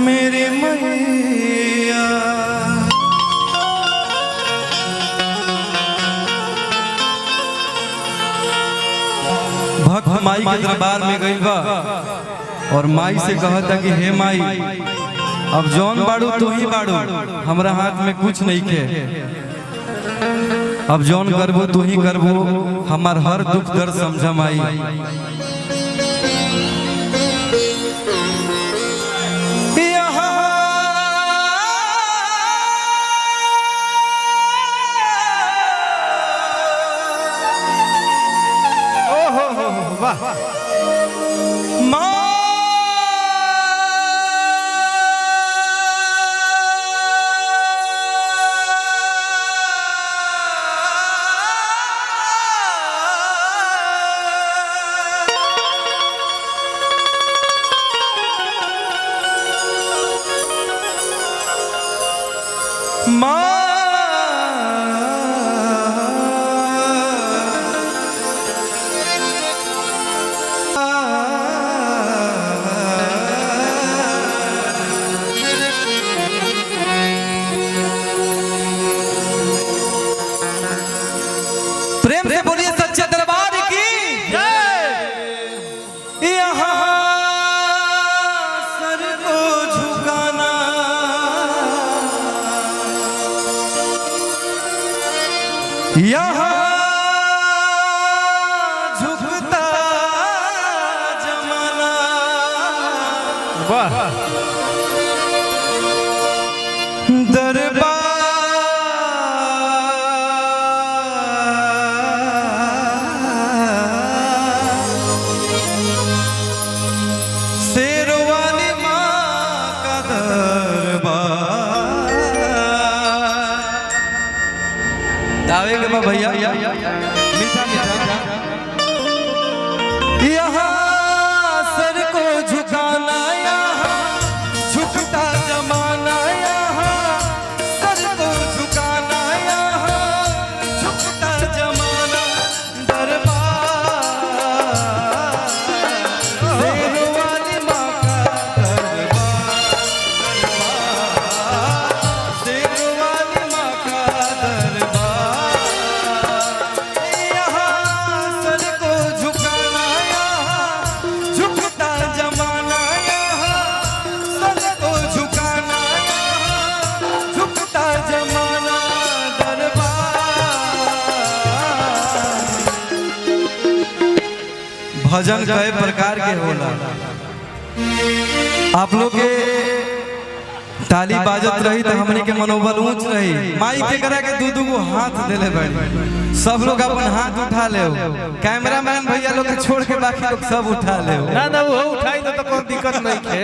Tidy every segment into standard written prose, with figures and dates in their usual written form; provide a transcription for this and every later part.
मेरे मैया। भक्त माई के दरबार में गइल बा और माई से कहता कि हे माई, अब जौन बाड़ू तू ही बाड़ू, हमरा हाथ में कुछ नहीं के। अब जौन करबो तू ही करबो, हमार हर दुख दर्द समझा माई। प्रेम से बोलिए सच्चे दरबार की जय। यहाँ सर को झुकाना, यहाँ झुकता जमाना। वाह। दरबार दावे के बाद भैया मीठा मीठा। यहाँ सर को झुकाना, यहाँ झुकता जमाना। यहाँ सर को झुकाना, यहाँ झुकता जमाना। दरबार शेरों वाली माँ का दरबार, शेरों वाली माँ का दरबार। भजन कई प्रकार के होला। आप लोग के ताली बाजत रही तो हमने के मनोबल ऊंच रही। माई के करा के दू दू को हाथ देले बड़ी, सब लोग अपन हाथ उठा ले। कैमरामैन भैया लोग के छोड़ के बाकी लोग सब उठा ले। ना ना वो उठाई तो कोई दिक्कत नहीं है।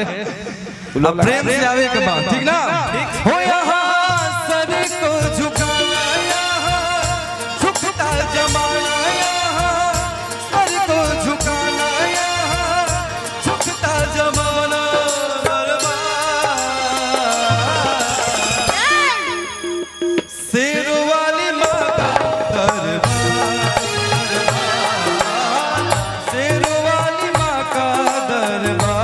अब प्रेम से आवे के बाद ठीक ना हो। यहाँ सर को झुकाना, यहाँ झुकता जमाना। यहाँ सर को झुकाना, यहाँ झुकता जमाना। शेरों वाली माँ का दरबार, शेरों वाली माँ का दरबार।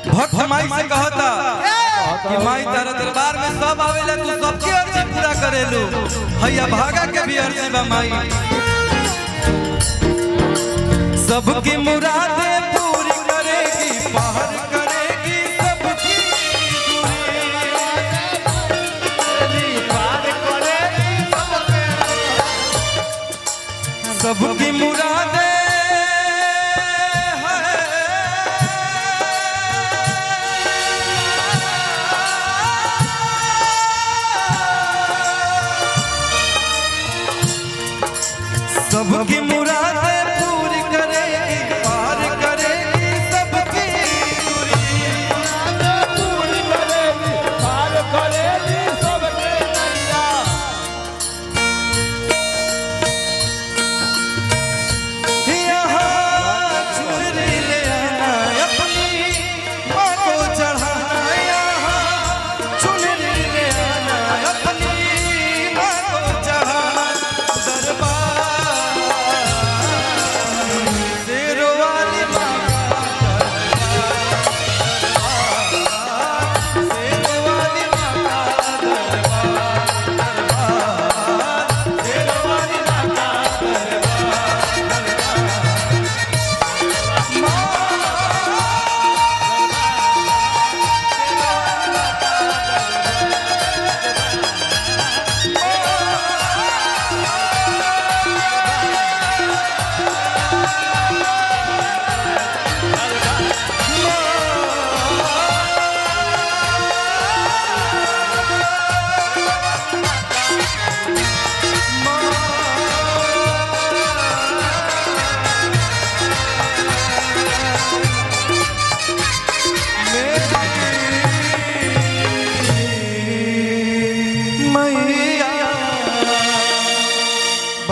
भक्त माई से कहता कि माई तारा दरबार में सब आवेला, तू सबके अर्जी पूरा करेलू। हैया भागा के भी अर्जी बा माई, सबकी मुरादें पूरी करेगी, पार करेगी सबकी दूरी, पार करेगी सबकी मुरादें। सबकी मुरादें पूरी करेगी, पार करेगी सबकी दूरी, पूरी करेगी, पार करेगी।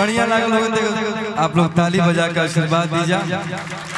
बढ़िया लागल होगा तो आप लोग ताली बजा के आशीर्वाद दीजिए।